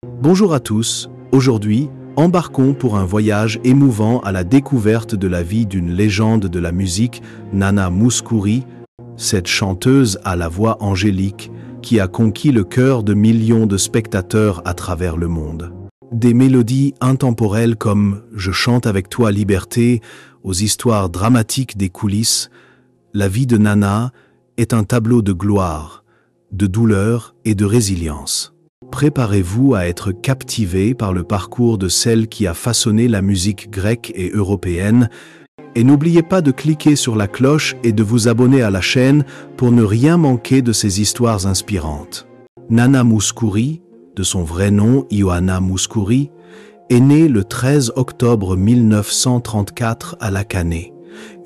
Bonjour à tous, aujourd'hui, embarquons pour un voyage émouvant à la découverte de la vie d'une légende de la musique, Nana Mouskouri, cette chanteuse à la voix angélique qui a conquis le cœur de millions de spectateurs à travers le monde. Des mélodies intemporelles comme « Je chante avec toi, liberté » aux histoires dramatiques des coulisses, la vie de Nana est un tableau de gloire, de douleur et de résilience. Préparez-vous à être captivé par le parcours de celle qui a façonné la musique grecque et européenne, et n'oubliez pas de cliquer sur la cloche et de vous abonner à la chaîne pour ne rien manquer de ces histoires inspirantes. Nana Mouskouri, de son vrai nom Ioanna Mouskouri, est née le 13 octobre 1934 à Lakanai,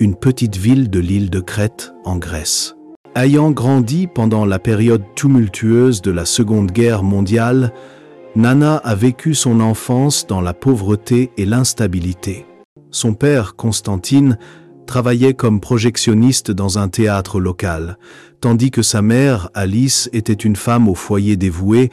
une petite ville de l'île de Crète, en Grèce. Ayant grandi pendant la période tumultueuse de la Seconde Guerre mondiale, Nana a vécu son enfance dans la pauvreté et l'instabilité. Son père, Constantine, travaillait comme projectionniste dans un théâtre local, tandis que sa mère, Alice, était une femme au foyer dévouée,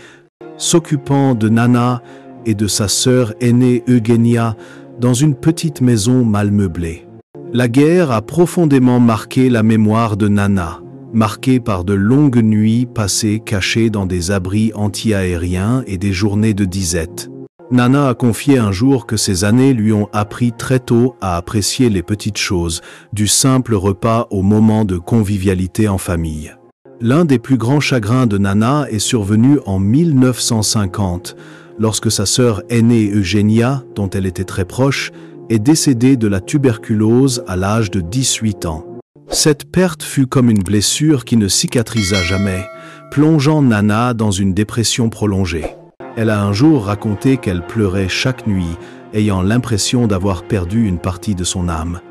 s'occupant de Nana et de sa sœur aînée Eugenia dans une petite maison mal meublée. La guerre a profondément marqué la mémoire de Nana, marquée par de longues nuits passées cachées dans des abris anti-aériens et des journées de disette. Nana a confié un jour que ces années lui ont appris très tôt à apprécier les petites choses, du simple repas au moment de convivialité en famille. L'un des plus grands chagrins de Nana est survenu en 1950, lorsque sa sœur aînée Eugenia, dont elle était très proche, est décédée de la tuberculose à l'âge de 18 ans. Cette perte fut comme une blessure qui ne cicatrisa jamais, plongeant Nana dans une dépression prolongée. Elle a un jour raconté qu'elle pleurait chaque nuit, ayant l'impression d'avoir perdu une partie de son âme.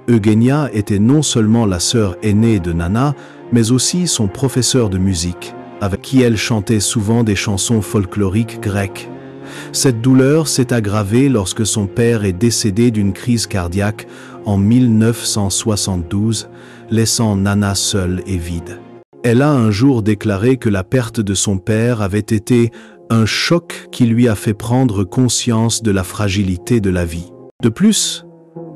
Eugenia était non seulement la sœur aînée de Nana, mais aussi son professeur de musique, avec qui elle chantait souvent des chansons folkloriques grecques. Cette douleur s'est aggravée lorsque son père est décédé d'une crise cardiaque en 1972, laissant Nana seule et vide. Elle a un jour déclaré que la perte de son père avait été un choc qui lui a fait prendre conscience de la fragilité de la vie. De plus,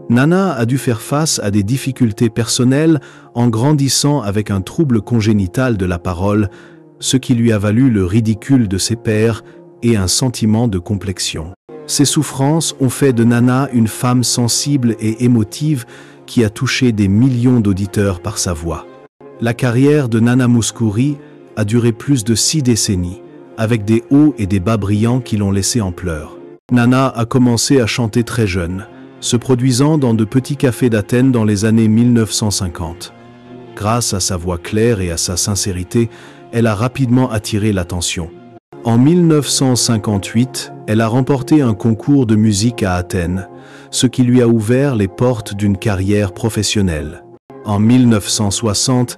Nana a dû faire face à des difficultés personnelles en grandissant avec un trouble congénital de la parole, ce qui lui a valu le ridicule de ses pairs et un sentiment de complexion. Ces souffrances ont fait de Nana une femme sensible et émotive qui a touché des millions d'auditeurs par sa voix. La carrière de Nana Mouskouri a duré plus de 6 décennies, avec des hauts et des bas brillants qui l'ont laissé en pleurs. Nana a commencé à chanter très jeune, se produisant dans de petits cafés d'Athènes dans les années 1950. Grâce à sa voix claire et à sa sincérité, elle a rapidement attiré l'attention. En 1958, elle a remporté un concours de musique à Athènes, ce qui lui a ouvert les portes d'une carrière professionnelle. En 1960,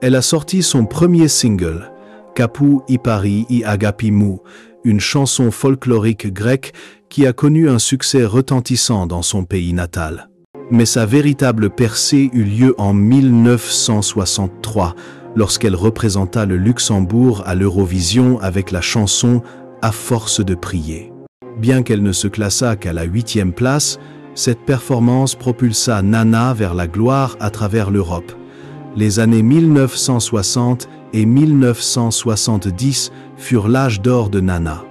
elle a sorti son premier single, Kapou Ipari I Agapimou, une chanson folklorique grecque qui a connu un succès retentissant dans son pays natal. Mais sa véritable percée eut lieu en 1963, lorsqu'elle représenta le Luxembourg à l'Eurovision avec la chanson « À force de prier ». Bien qu'elle ne se classât qu'à la 8e place, cette performance propulsa Nana vers la gloire à travers l'Europe. Les années 1960 et 1970 furent l'âge d'or de Nana.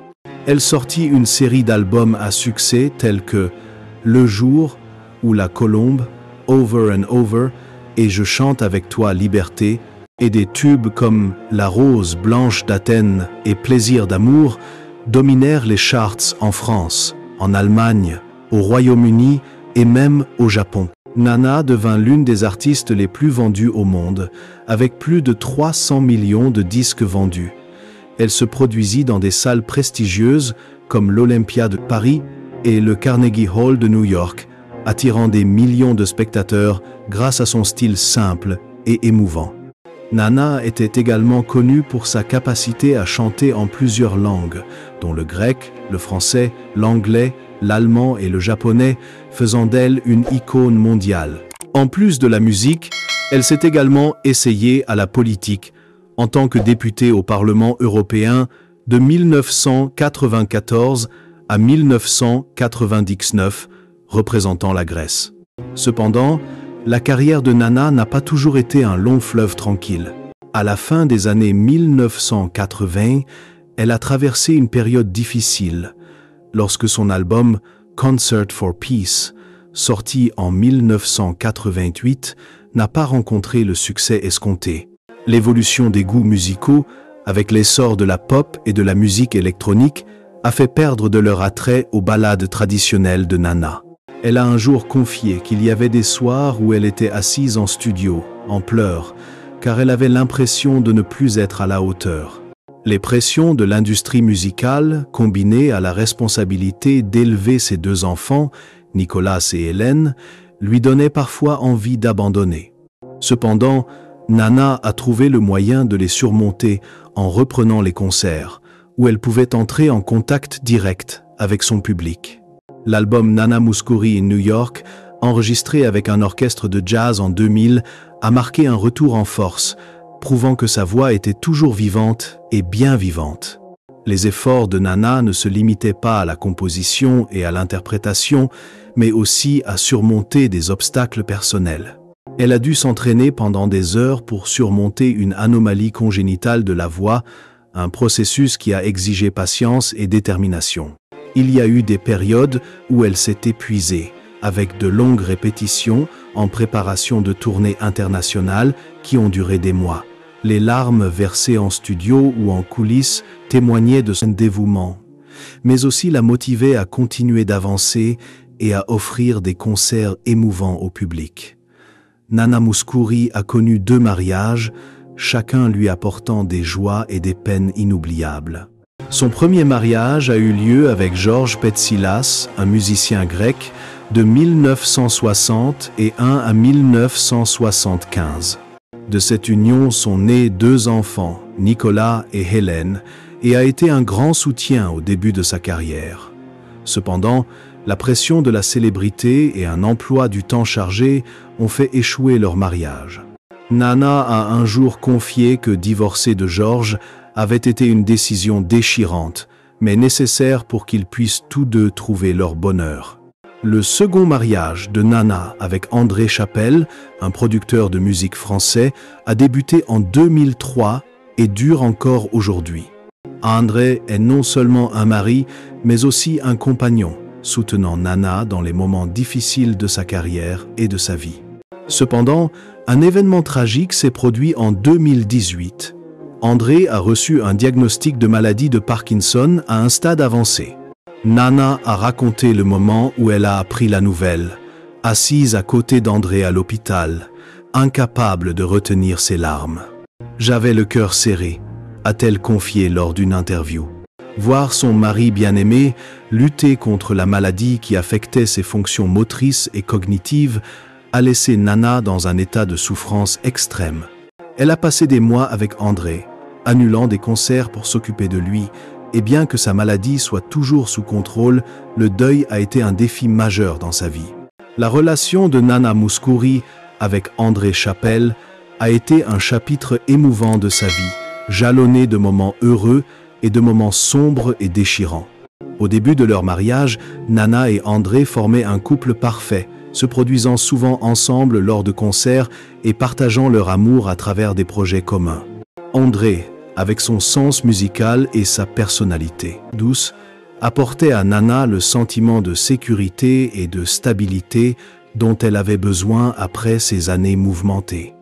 Elle sortit une série d'albums à succès tels que « Le jour » ou « La colombe »,« Over and Over » et « Je chante avec toi, liberté », et des tubes comme La rose blanche d'Athènes et Plaisir d'amour dominèrent les charts en France, en Allemagne, au Royaume-Uni et même au Japon. Nana devint l'une des artistes les plus vendues au monde, avec plus de 300 millions de disques vendus. Elle se produisit dans des salles prestigieuses comme l'Olympia de Paris et le Carnegie Hall de New York, attirant des millions de spectateurs grâce à son style simple et émouvant. Nana était également connue pour sa capacité à chanter en plusieurs langues, dont le grec, le français, l'anglais, l'allemand et le japonais, faisant d'elle une icône mondiale. En plus de la musique, elle s'est également essayée à la politique. En tant que députée au Parlement européen, de 1994 à 1999, représentant la Grèce. Cependant, la carrière de Nana n'a pas toujours été un long fleuve tranquille. À la fin des années 1980, elle a traversé une période difficile lorsque son album Concert for Peace, sorti en 1988, n'a pas rencontré le succès escompté. L'évolution des goûts musicaux, avec l'essor de la pop et de la musique électronique, a fait perdre de leur attrait aux ballades traditionnelles de Nana. Elle a un jour confié qu'il y avait des soirs où elle était assise en studio, en pleurs, car elle avait l'impression de ne plus être à la hauteur. Les pressions de l'industrie musicale, combinées à la responsabilité d'élever ses deux enfants, Nicolas et Hélène, lui donnaient parfois envie d'abandonner. Cependant, Nana a trouvé le moyen de les surmonter en reprenant les concerts, où elle pouvait entrer en contact direct avec son public. L'album Nana Mouskouri in New York, enregistré avec un orchestre de jazz en 2000, a marqué un retour en force, prouvant que sa voix était toujours vivante et bien vivante. Les efforts de Nana ne se limitaient pas à la composition et à l'interprétation, mais aussi à surmonter des obstacles personnels. Elle a dû s'entraîner pendant des heures pour surmonter une anomalie congénitale de la voix, un processus qui a exigé patience et détermination. Il y a eu des périodes où elle s'est épuisée, avec de longues répétitions en préparation de tournées internationales qui ont duré des mois. Les larmes versées en studio ou en coulisses témoignaient de son dévouement, mais aussi la motivaient à continuer d'avancer et à offrir des concerts émouvants au public. Nana Mouskouri a connu 2 mariages, chacun lui apportant des joies et des peines inoubliables. Son premier mariage a eu lieu avec Georges Petsilas, un musicien grec, de 1961 à 1975. De cette union sont nés 2 enfants, Nicolas et Hélène, et a été un grand soutien au début de sa carrière. Cependant, la pression de la célébrité et un emploi du temps chargé ont fait échouer leur mariage. Nana a un jour confié que divorcer de Georges avait été une décision déchirante, mais nécessaire pour qu'ils puissent tous deux trouver leur bonheur. Le second mariage de Nana avec André Chapelle, un producteur de musique français, a débuté en 2003 et dure encore aujourd'hui. André est non seulement un mari, mais aussi un compagnon, soutenant Nana dans les moments difficiles de sa carrière et de sa vie. Cependant, un événement tragique s'est produit en 2018. André a reçu un diagnostic de maladie de Parkinson à un stade avancé. Nana a raconté le moment où elle a appris la nouvelle, assise à côté d'André à l'hôpital, incapable de retenir ses larmes. « J'avais le cœur serré », a-t-elle confié lors d'une interview. Voir son mari bien-aimé lutter contre la maladie qui affectait ses fonctions motrices et cognitives a laissé Nana dans un état de souffrance extrême. Elle a passé des mois avec André, annulant des concerts pour s'occuper de lui, et bien que sa maladie soit toujours sous contrôle, le deuil a été un défi majeur dans sa vie. La relation de Nana Mouskouri avec André Chapelle a été un chapitre émouvant de sa vie, jalonné de moments heureux et de moments sombres et déchirants. Au début de leur mariage, Nana et André formaient un couple parfait, se produisant souvent ensemble lors de concerts et partageant leur amour à travers des projets communs. André, avec son sens musical et sa personnalité douce, apportait à Nana le sentiment de sécurité et de stabilité dont elle avait besoin après ces années mouvementées.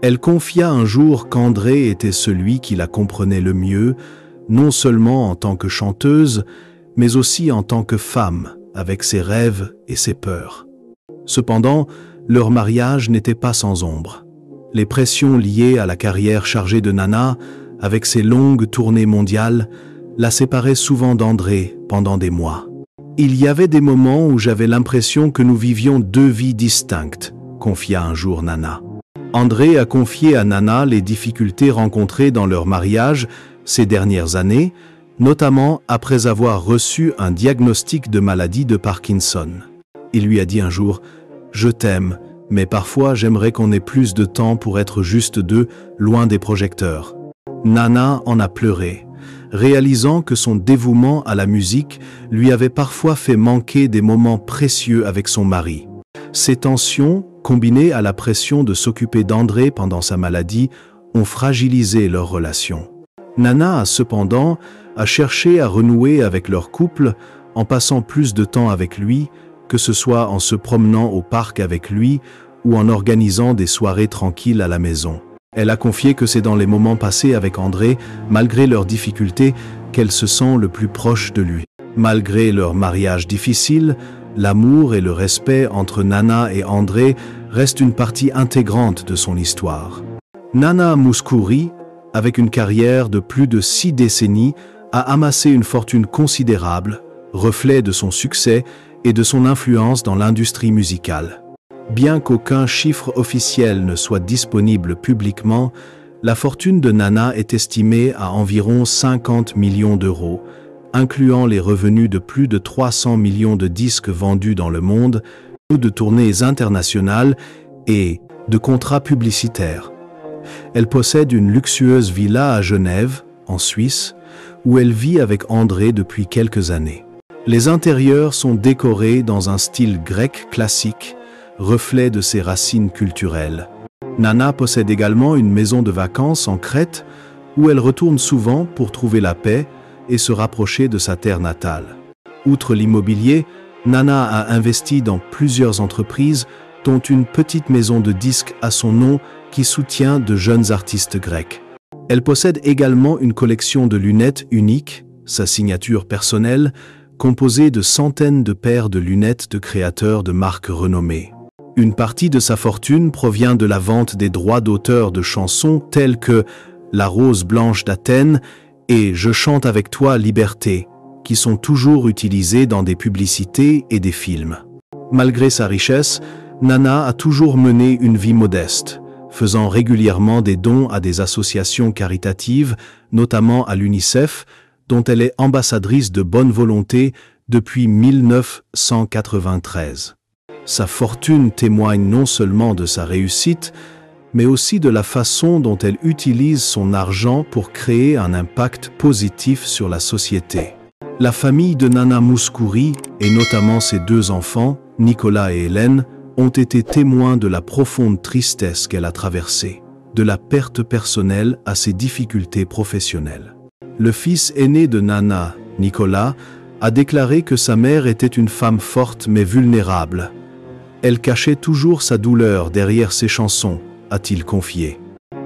Elle confia un jour qu'André était celui qui la comprenait le mieux, non seulement en tant que chanteuse, mais aussi en tant que femme, avec ses rêves et ses peurs. Cependant, leur mariage n'était pas sans ombre. Les pressions liées à la carrière chargée de Nana, avec ses longues tournées mondiales, la séparaient souvent d'André pendant des mois. « Il y avait des moments où j'avais l'impression que nous vivions 2 vies distinctes », confia un jour Nana. André a confié à Nana les difficultés rencontrées dans leur mariage ces dernières années, notamment après avoir reçu un diagnostic de maladie de Parkinson. Il lui a dit un jour « Je t'aime, mais parfois j'aimerais qu'on ait plus de temps pour être juste 2, loin des projecteurs. » Nana en a pleuré, réalisant que son dévouement à la musique lui avait parfois fait manquer des moments précieux avec son mari. Ces tensions, combinées à la pression de s'occuper d'André pendant sa maladie, ont fragilisé leur relation. Nana, cependant, a cherché à renouer avec leur couple en passant plus de temps avec lui, que ce soit en se promenant au parc avec lui ou en organisant des soirées tranquilles à la maison. Elle a confié que c'est dans les moments passés avec André, malgré leurs difficultés, qu'elle se sent le plus proche de lui. Malgré leur mariage difficile, l'amour et le respect entre Nana et André restent une partie intégrante de son histoire. Nana Mouskouri, avec une carrière de plus de 6 décennies, a amassé une fortune considérable, reflet de son succès et de son influence dans l'industrie musicale. Bien qu'aucun chiffre officiel ne soit disponible publiquement, la fortune de Nana est estimée à environ 50 millions d'euros, incluant les revenus de plus de 300 millions de disques vendus dans le monde, de tournées internationales et de contrats publicitaires. Elle possède une luxueuse villa à Genève, en Suisse, où elle vit avec André depuis quelques années. Les intérieurs sont décorés dans un style grec classique, reflet de ses racines culturelles. Nana possède également une maison de vacances en Crète, où elle retourne souvent pour trouver la paix et se rapprocher de sa terre natale. Outre l'immobilier, Nana a investi dans plusieurs entreprises, dont une petite maison de disques à son nom qui soutient de jeunes artistes grecs. Elle possède également une collection de lunettes uniques, sa signature personnelle, composée de centaines de paires de lunettes de créateurs de marques renommées. Une partie de sa fortune provient de la vente des droits d'auteur de chansons telles que La Rose Blanche d'Athènes et Je chante avec toi, Liberté, qui sont toujours utilisées dans des publicités et des films. Malgré sa richesse, Nana a toujours mené une vie modeste, faisant régulièrement des dons à des associations caritatives, notamment à l'UNICEF, dont elle est ambassadrice de bonne volonté depuis 1993. Sa fortune témoigne non seulement de sa réussite, mais aussi de la façon dont elle utilise son argent pour créer un impact positif sur la société. La famille de Nana Mouskouri, et notamment ses 2 enfants, Nicolas et Hélène, ont été témoins de la profonde tristesse qu'elle a traversée, de la perte personnelle à ses difficultés professionnelles. Le fils aîné de Nana, Nicolas, a déclaré que sa mère était une femme forte mais vulnérable. Elle cachait toujours sa douleur derrière ses chansons, a-t-il confié.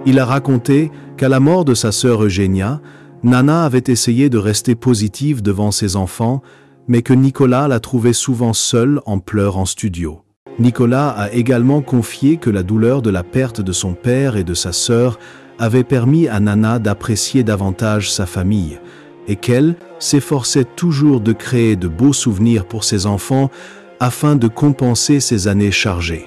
Il a raconté qu'à la mort de sa sœur Eugénia, Nana avait essayé de rester positive devant ses enfants, mais que Nicolas la trouvait souvent seule en pleurs en studio. Nicolas a également confié que la douleur de la perte de son père et de sa sœur avait permis à Nana d'apprécier davantage sa famille et qu'elle s'efforçait toujours de créer de beaux souvenirs pour ses enfants afin de compenser ces années chargées.